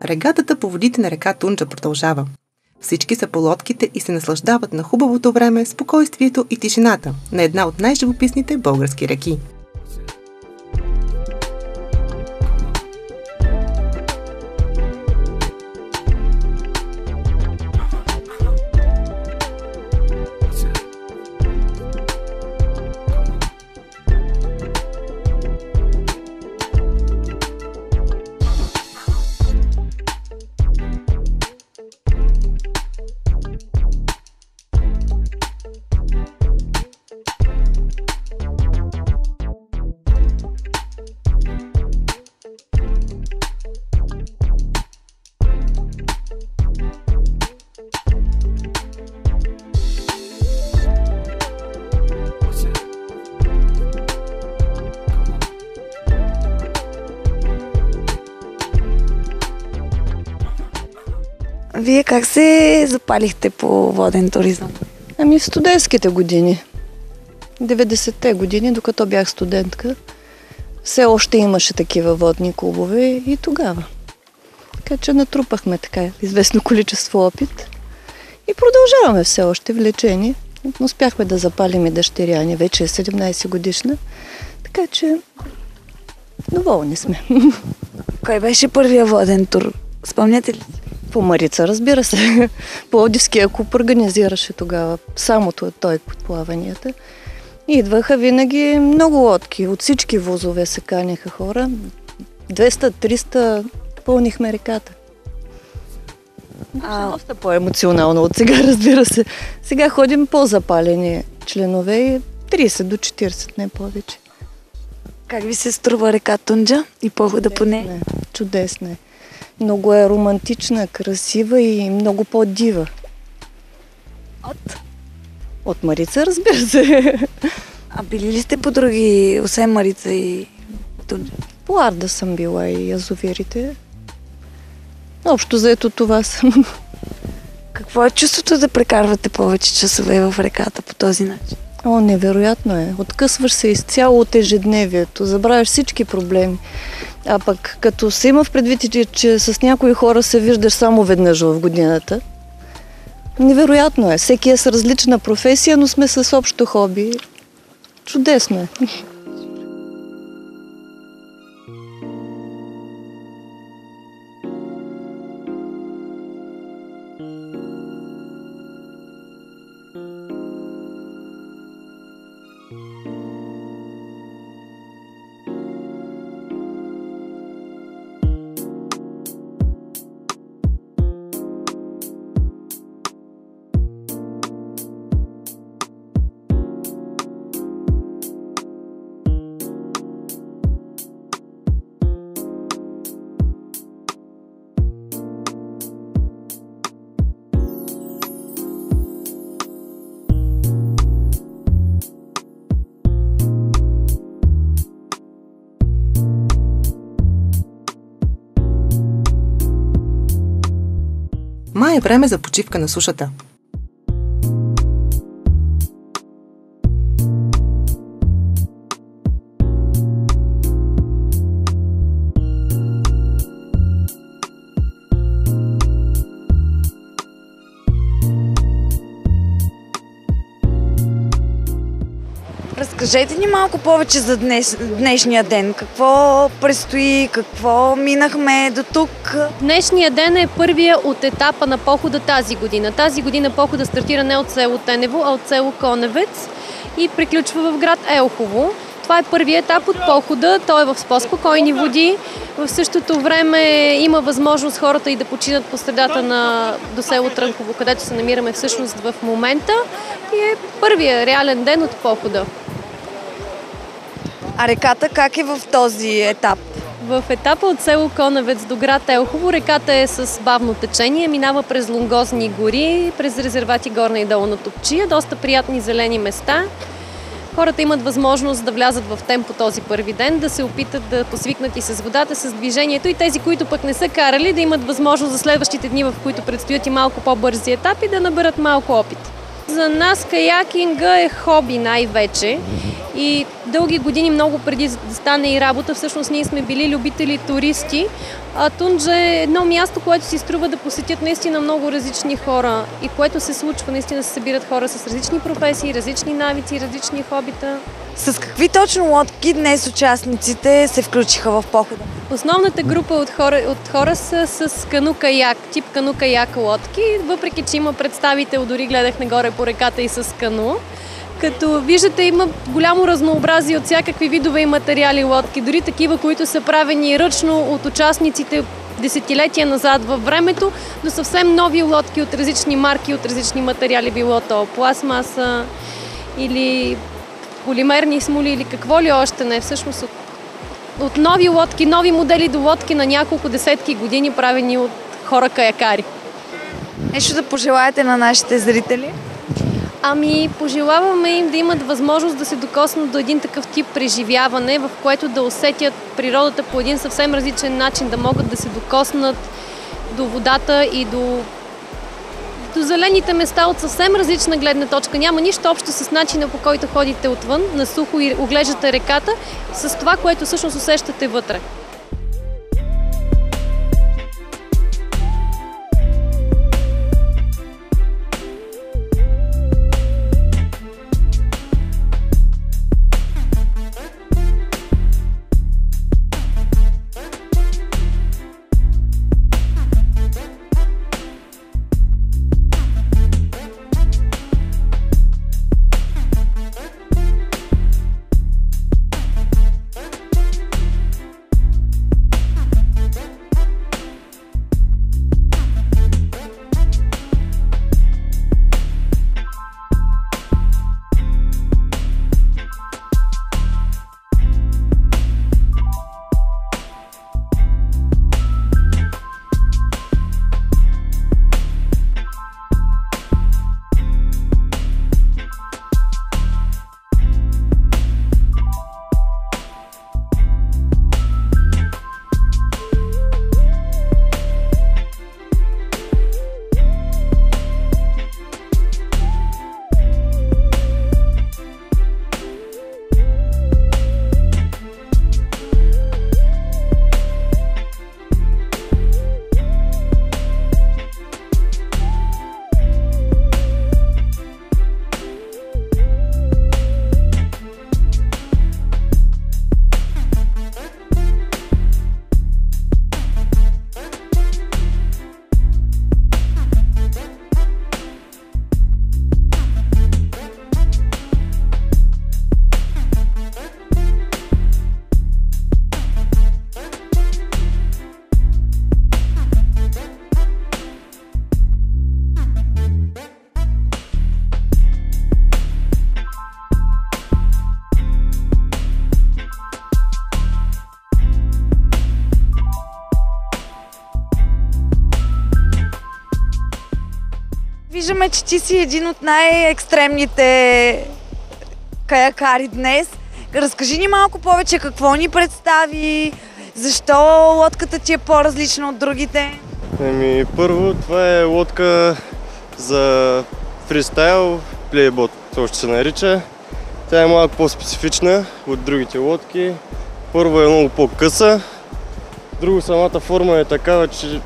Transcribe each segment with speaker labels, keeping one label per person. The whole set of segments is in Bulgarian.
Speaker 1: Регатата по водите на река Тунджа продължава. Всички са по лодките и се наслаждават на хубавото време, спокойствието и тишината на една от най-живописните български реки.
Speaker 2: Вие как се запалихте по воден туризъм?
Speaker 3: В студентските години. 90-те години, докато бях студентка, все още имаше такива водни клубове и тогава. Така че натрупахме така известно количество опит и продължаваме все още влечени. Успяхме да запалим и дъщеря ни, вече е 17 годишна, така че доволни сме.
Speaker 2: Кой беше първия воден тур? Спомняте ли?
Speaker 3: По Марица, разбира се. Пловдивския клуб организираше тогава. Само той под плаванията. Идваха винаги много лодки. От всички вузове се каняха хора. 200-300 пълнихме реката. Доста по-емоционално от сега, разбира се. Сега ходим по-запалени членове и 30 до 40, не повече.
Speaker 2: Как ви се струва река Тунджа и похода по нея?
Speaker 3: Чудесна е. Много е романтична, красива и много по-дива. От Марица, разбира се.
Speaker 2: А били ли сте по други, освен Марица и Тунджа?
Speaker 3: По Арда съм била и язовирите. Общо заето това съм.
Speaker 2: Какво е чувството да прекарвате повече часове в реката по този начин?
Speaker 3: Невероятно е. Откъсваш се изцяло от ежедневието, забравяш всички проблеми. А пък като се има в предвид, че с някои хора се виждаш само веднъж в годината, невероятно е. Всеки е с различна професия, но сме с общо хоби. Чудесно е.
Speaker 1: Май е време за почивка на сушата.
Speaker 2: Разкажете ни малко повече за днешния ден. Какво предстои, какво минахме до тук?
Speaker 4: Днешния ден е първия от етапа на похода тази година. Тази година похода стартира не от село Тенево, а от село Коневец и приключва в град Елхово. Това е първият етап от похода. Той е в по-спокойни води. В същото време има възможност хората и да починат по средата до село Трънково, където се намираме всъщност в момента. И е първият реален ден от похода.
Speaker 2: А реката как е в този етап?
Speaker 4: В етапа от село Коневец до град Елхово реката е с бавно течение, минава през лунгозни гори, през резервати Горна и Долна Топчия, доста приятни зелени места. Хората имат възможност да влязат в темпо този първи ден, да се опитат да посвикнат и с водата, с движението и тези, които пък не са карали, да имат възможност за следващите дни, в които предстоят и малко по-бързи етапи, да наберат малко опит. За нас каякинга е хоби най-вече и дълги години, много преди да стане и работа, всъщност ние сме били любители туристи. Тунджа е едно място, което си струва да посетят наистина много различни хора и което се случва, наистина се събират хора с различни професии, различни навици, различни хобита.
Speaker 2: С какви точно лодки днес участниците се включиха в похода?
Speaker 4: Основната група от хора са с кану-каяк, тип кану-каяк лодки, въпреки че има представител, дори гледах нагоре по реката и с кану. Като виждате, има голямо разнообразие от всякакви видове и материали лодки, дори такива, които са правени ръчно от участниците десетилетия назад във времето, до съвсем нови лодки от различни марки, от различни материали, било то пластмаса или полимерни смоли или какво ли още не. Всъщност от нови лодки, нови модели до лодки на няколко десетки години, правени от хора каякари.
Speaker 2: Нещо да пожелаете на нашите зрители?
Speaker 4: Пожелаваме им да имат възможност да се докоснат до един такъв тип преживяване, в което да усетят природата по един съвсем различен начин, да могат да се докоснат до водата и до зелените места от съвсем различна гледна точка. Няма нищо общо с начина, по който ходите отвън, на сухо и оглеждате реката, с това, което всъщност усещате вътре.
Speaker 2: Виждаме, че ти си един от най-екстремните каякари днес. Разкажи ни малко повече какво ни представи, защо лодката ти е по-различна от другите?
Speaker 5: Първо, това е лодка за фристайл, плейбот, това ще се нарича. Тя е малко по-специфична от другите лодки. Първо е много по-къса, друго самата форма е такава, че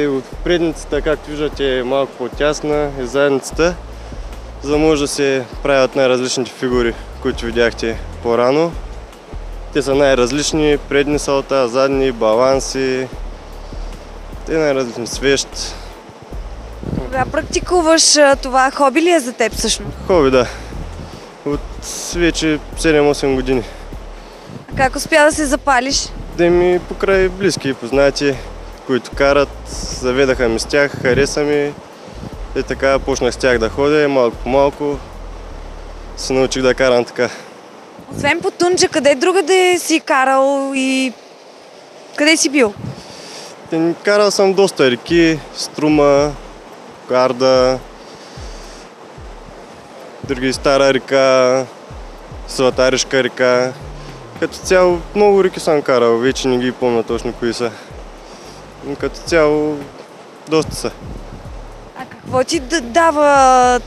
Speaker 5: от предницата, както виждате, е малко по-тясна и задницата, за да може да се правят най-различните фигури, които видяхте по-рано. Те са най-различни, предни салта, задни, баланси, те най-различни, свещ.
Speaker 2: Кога практикуваш това? Хоби ли е за теб всъщност?
Speaker 5: Хоби, да. От вече 7-8 години.
Speaker 2: А как успя да се запалиш?
Speaker 5: Покрай близки и познати, които карат, заведаха ми с тях, хареса ми и така почнах с тях да ходя и малко по малко се научих да карам така.
Speaker 2: Освен по Тунджа, къде другаде си карал и къде си бил?
Speaker 5: Карал съм доста реки, Струма, Гарда, други Стара река, Златаришка река. Като цяло много реки съм карал, вече не ги помня точно кои са. Но като цяло доста са.
Speaker 2: А какво ти дава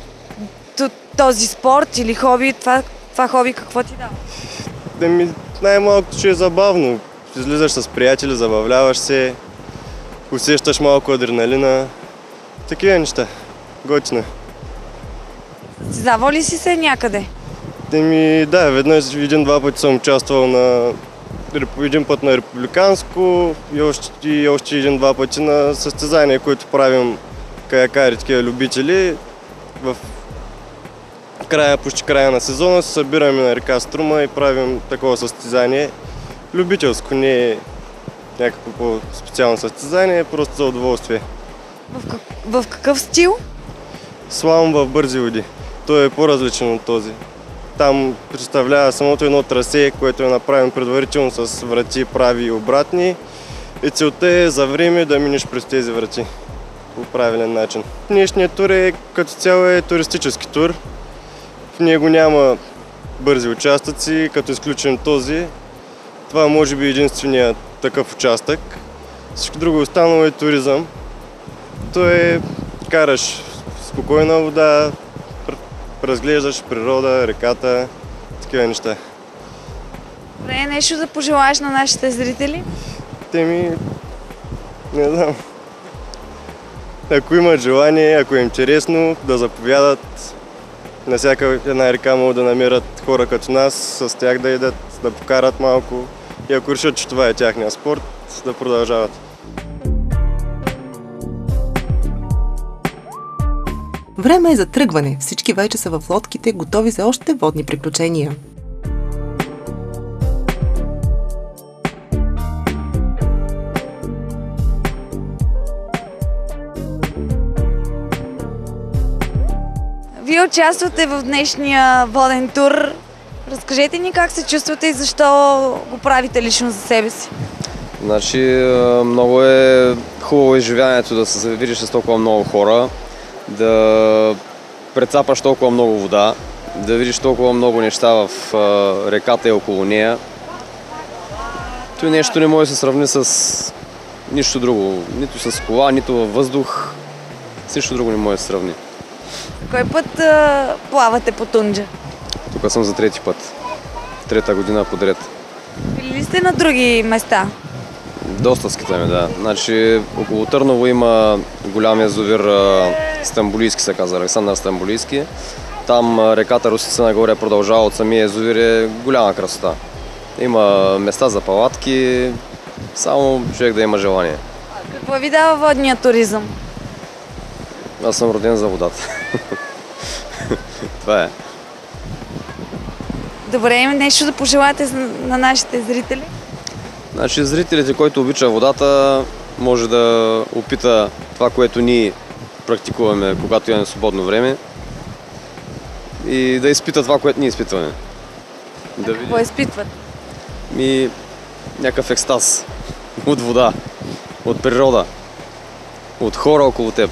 Speaker 2: този спорт или хоби? Това хоби какво ти дава?
Speaker 5: Най-малкото, че е забавно. излизаш с приятели, забавляваш се, усещаш малко адреналина, такива неща. Готино.
Speaker 2: Състезавал ли си се някъде?
Speaker 5: Да, веднъж един-два пъти съм участвал един път на републиканско и още един-два пъти на състезания, които правим каякари, такива любители. В почти края на сезона се събираме на река Струма и правим такова състезание. Любителско, не е някакво по-специално състезание, просто за удоволствие.
Speaker 2: В какъв стил?
Speaker 5: Слалом в бързи води. Той е по-различен от този. Там представлява самото едно трасе, което е направено предварително с врати прави и обратни. И целта е за време да минеш през тези врати по правилен начин. Днешният тур като цяло е туристически тур. В него няма бързи участъци, като изключим този. Това може би единственият такъв участък. Всичко друго останало е туризъм. Караш спокойна вода, разглеждаш природа, реката, такива неща.
Speaker 2: Добре, нещо да пожелаеш на нашите зрители?
Speaker 5: Не знам. Ако имат желание, ако е интересно, да заповядат. На всяка една река могат да намерят хора като нас, с тях да идат, да покарат малко. И ако решат, че това е тяхния спорт, да продължават.
Speaker 1: Време е за тръгване. Всички вече са в лодките, готови за още водни приключения.
Speaker 2: Вие участвате в днешния воден тур. Разкажете ни как се чувствате и защо го правите лично за себе си.
Speaker 6: Значи, много е хубаво изживяването да се видиш с толкова много хора, да прецапаш толкова много вода, да видиш толкова много неща в реката и около нея. Това нещо не може да се сравни с нищо друго. Нито с кола, нито във въздух. С нищо друго не може да се сравни.
Speaker 2: Кой път плавате по Тунджа?
Speaker 6: Тук съм за трети път. Трета година подред.
Speaker 2: Били ли сте на други места?
Speaker 6: Доста скитаме, да. Значи, около Търново има голям язовир, Стамбулийски се казва, Александър Стамбулийски. Там реката Русица нагоре продължава от самия язовир, е голяма красота. Има места за палатки, само човек да има желание.
Speaker 2: Какво ви дава водния туризъм?
Speaker 6: Аз съм роден за водата. Това е.
Speaker 2: Добре, нещо да пожелаете на нашите зрители?
Speaker 6: Значи, зрителите, който обича водата, може да опита това, което ние практикуваме, когато имаме свободно време, и да изпита това, което ние изпитваме.
Speaker 2: Какво изпитват?
Speaker 6: Някакъв екстаз от вода, от природа, от хора около теб.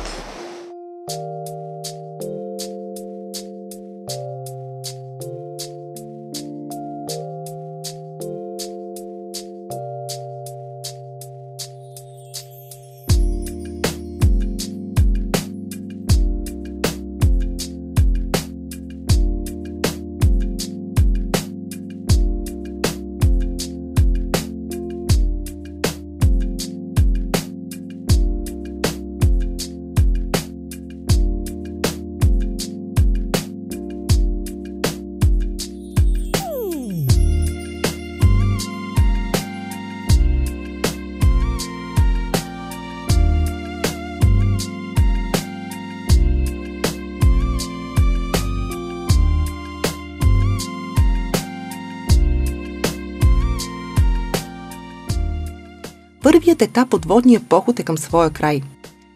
Speaker 1: Първият етап от водния поход е към своя край.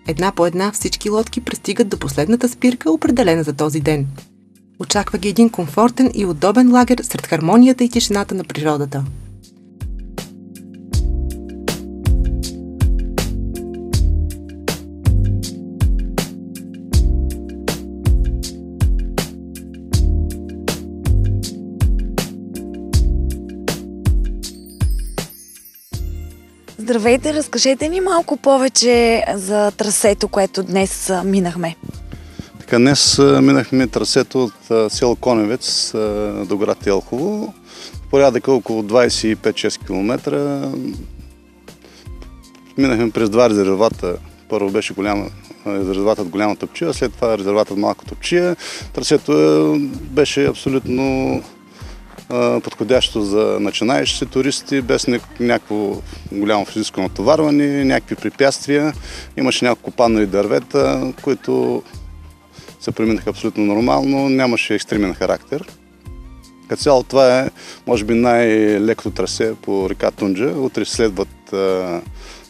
Speaker 1: Една по една всички лодки пристигат до последната спирка, определена за този ден. Очаква ги един комфортен и удобен лагер сред хармонията и тишината на природата.
Speaker 2: Здравейте, разкажете ни малко повече за трасето, което днес минахме.
Speaker 7: Така, днес минахме трасето от село Коневец до град Елхово порядъка около 25-6 км. Минахме през два резервата. Първо беше резерватът Голяма Топчия, след това резерватът Малка Топчия. Трасето беше абсолютно подходящо за начинаещи туристи, без някакво голямо физическо натоварване, някакви препятствия. Имаше няколко паннови дървета, които се преминаха абсолютно нормално, нямаше екстремен характер. Като цяло това е, може би, най-лекото трасе по река Тунджа. Утре следват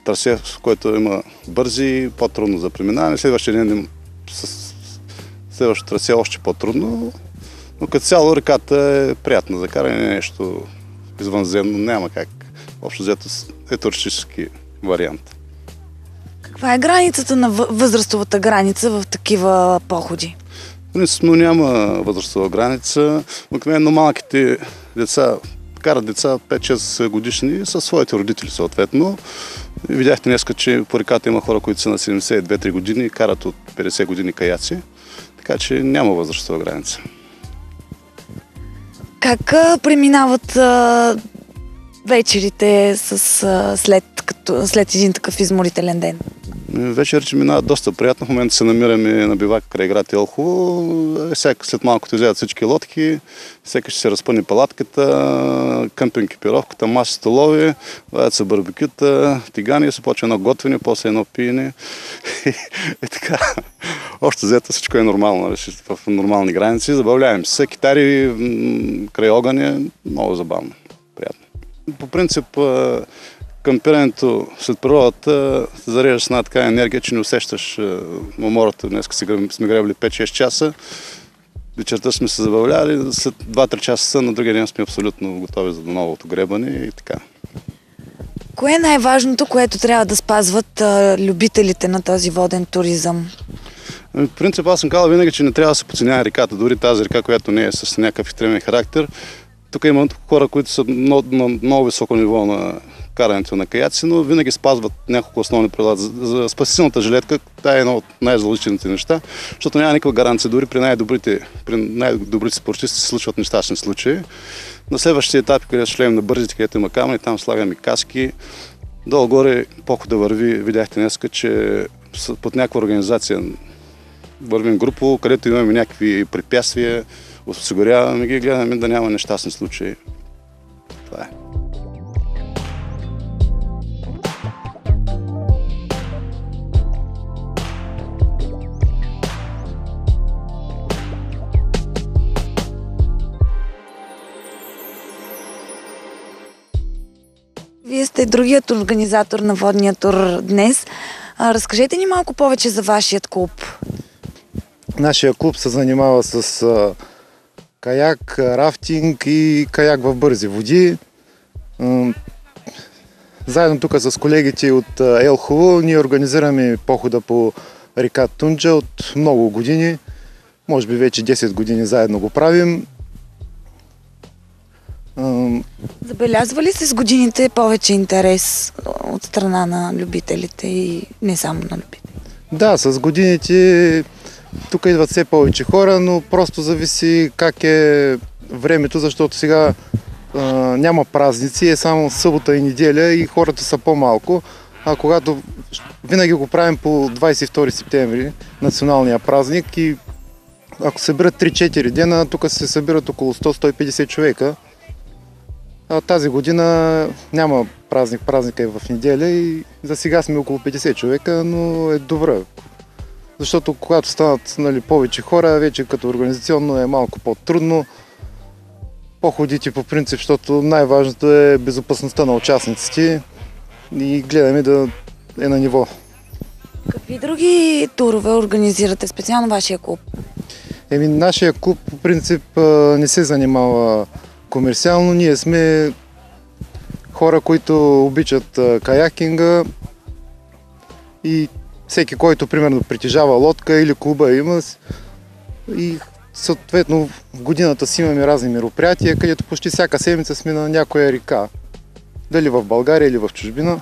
Speaker 7: трасе, в което има бързи, по-трудно за преминаване. Следващото трасе е още по-трудно. Но като цяло реката е приятна за каране, не е нещо извънземно, няма как. Общо взето е туристически вариант.
Speaker 2: Каква е границата на възрастовата граница в такива походи?
Speaker 7: Принципно няма възрастова граница. Обикновено малките деца карат деца 5-6 годишни със своите родители съответно. Видяхте днес, че по реката има хора, които са на 72-3 години и карат от 50 години каяци. Така че няма възрастова граница.
Speaker 2: Как преминават вечерите след един такъв изморителен ден?
Speaker 7: Вечерите минават доста приятно. В момента се намираме на бивак край град Елхово. След малко ще излязат всички лодки. Всеки ще се разпъне палатката, къмпинг екипировката, маси столови, вадят се барбекюта, тигани, се почва едно готвене, после едно пиене. И така. Още взето всичко е нормално, в нормални граници. Забавляваме се. Китари край огъня, много забавно, приятно. По принцип, кампирането след природата се зарежда с една така енергия, че не усещаш умората. Днес сме гребли 5-6 часа. Вечерта сме се забавляли, след 2-3 часа на другия ден сме абсолютно готови за новото гребане и така.
Speaker 2: Кое е най-важното, което трябва да спазват любителите на този воден туризъм?
Speaker 7: В принцип аз съм казал винаги, че не трябва да се подценява реката, дори тази река, която не е с някакъв екстремен характер. Тук има хора, които са на много високо ниво на карането на каяци, но винаги спазват няколко основни правила. За спасителната жилетка, това е едно от най-задължителните неща, защото няма никаква гаранция. Дори при най-добрите спортисти се случват нещастни случаи. На следващите етапи, където шлем на бързите, където има камъни, там слагаме каски. Долу-горе похода върви, видяхте днес, че под някаква организация вървим групово, където имаме някакви препятствия, осигуряваме ги, гледаме да няма нещастни случаи. Това е.
Speaker 2: Вие сте другият организатор на водния тур днес. Разкажете ни малко повече за вашият клуб.
Speaker 8: Нашия клуб се занимава с каяк, рафтинг и каяк в бързи води. Заедно тук с колегите от Елхово ние организираме похода по река Тунджа от много години. Може би вече 10 години заедно го правим.
Speaker 2: Забелязва ли се с годините повече интерес от страна на любителите и не само на любителите?
Speaker 8: Да, с годините тук идват все повече хора, но просто зависи как е времето, защото сега няма празници, е само събота и неделя и хората са по-малко. А когато винаги го правим по 22 септември, националния празник, и ако събират 3-4 дена, тук се събират около 100-150 човека. А тази година няма празник, празника е в неделя и за сега сме около 50 човека, но е добре. Защото когато станат повече хора, вече като организационно е малко по-трудно. Походите по принцип, защото най-важното е безопасността на участниците и гледаме да е на ниво.
Speaker 2: Какви други турове организирате, специално вашия клуб?
Speaker 8: Нашия клуб по принцип не се занимава комерциално. Ние сме хора, които обичат каякинга и всеки, който примерно притежава лодка или клуба има, и съответно в годината си имаме разни мероприятия, където почти всяка седмица сме на някоя река. Дали в България или в чужбина.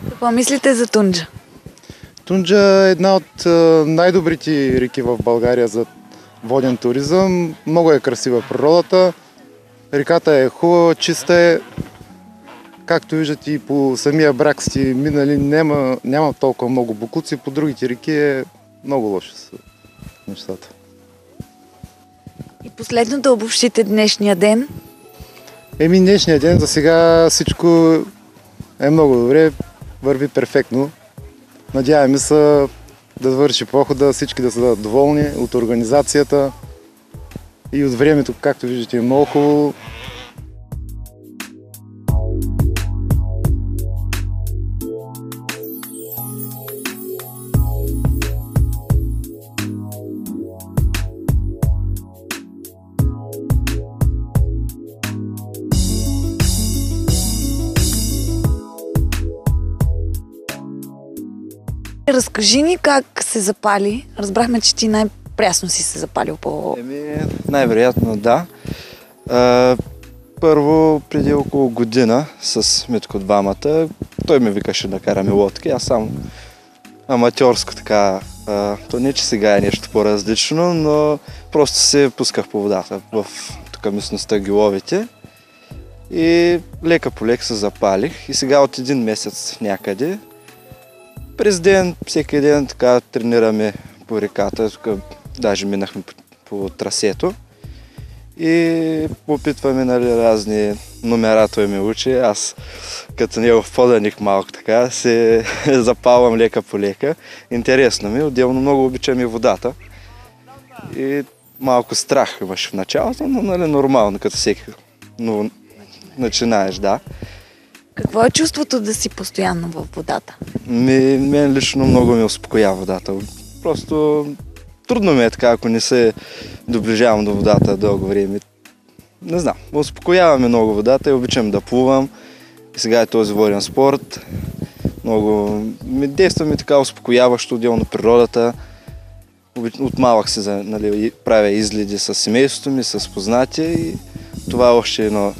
Speaker 2: Какво мислите за Тунджа?
Speaker 8: Тунджа е една от най-добрите реки в България за воден туризъм. Много е красива природата. Реката е хубава, чиста е. Както виждате и по самия брак сте минали, няма толкова много боклуци. По другите реки е много лошо са нещата.
Speaker 2: И последно да обобщите днешния ден.
Speaker 8: Днешния ден за сега всичко е много добре, върви перфектно. Надяваме се да завърши похода, всички да са доволни от организацията и от времето, както виждате, е много хубаво.
Speaker 2: Разкажи ни как се запали. Разбрахме, че ти най-прясно си се запалил по...
Speaker 9: Най-вероятно да. Първо, преди около година с Митко двамата, той ме викаше да караме лодки. Аз само аматьорско така, то не че сега е нещо по-различно, но просто се пусках по водата в тук местността Гиловите. И лека по лека се запалих. И сега от един месец някъде през ден, всеки ден така тренираме по реката, тук даже минахме по трасето и опитваме разни номера, той ме учи. Аз като негов поданик малко така се запалвам лека по лека. Интересно ми, отделно много обичам и водата. И малко страх имаш в началото, но нормално, като всеки начинаеш, да.
Speaker 2: Какво е чувството да си постоянно във водата?
Speaker 9: Мен лично много ме успокоява водата. Просто трудно ми е така, ако не се доближавам до водата дълго време. Не знам, успокоява ме много водата и обичам да плувам. И сега е този воден спорт. Много действа ми така успокояващо, отделно природата. От малък се правя изгледи с семейството ми, с познати и това е още едно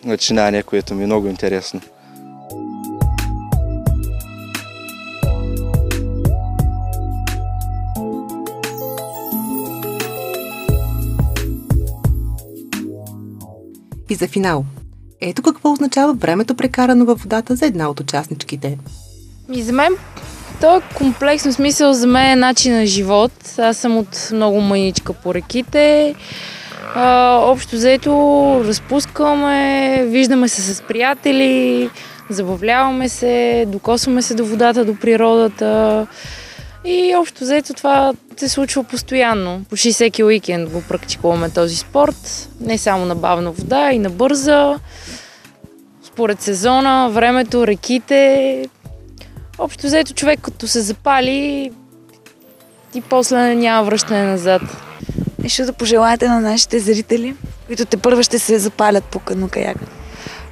Speaker 9: начинание, което ми е много интересно.
Speaker 1: И за финал. Ето какво означава времето прекарано във водата за една от участничките.
Speaker 10: И за мен то е комплексно смисъл, за мен е начин на живот. Аз съм от много мъничка по реките. Общо взето разпускаме, виждаме се с приятели, забавляваме се, докосваме се до водата, до природата. И общо взето това се случва постоянно. Почти всеки уикенд го практикуваме този спорт. Не само на бавна вода, и на бърза. Според сезона, времето, реките. Общо взето човек като се запали и после няма връщане назад.
Speaker 2: Нещо да пожелаете на нашите зрители, които тепърва ще се запалят по кану-каяк?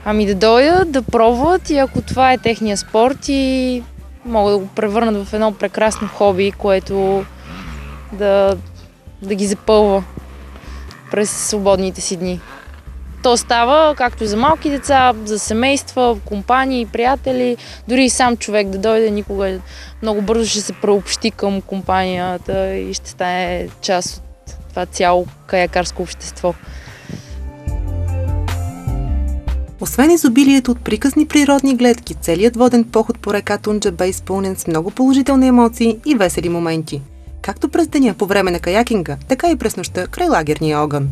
Speaker 10: Ами да дойдат, да пробват и ако това е техния спорт и могат да го превърнат в едно прекрасно хоби, което да ги запълва през свободните си дни. То става както за малки деца, за семейства, компании, приятели, дори и сам човек да дойде, никога много бързо ще се преобщи към компанията и ще стане част от това цяло каякарско общество.
Speaker 1: Освен изобилието от приказни природни гледки, целият воден поход по река Тунджа бе изпълнен с много положителни емоции и весели моменти. Както през деня по време на каякинга, така и през нощта край лагерния огън.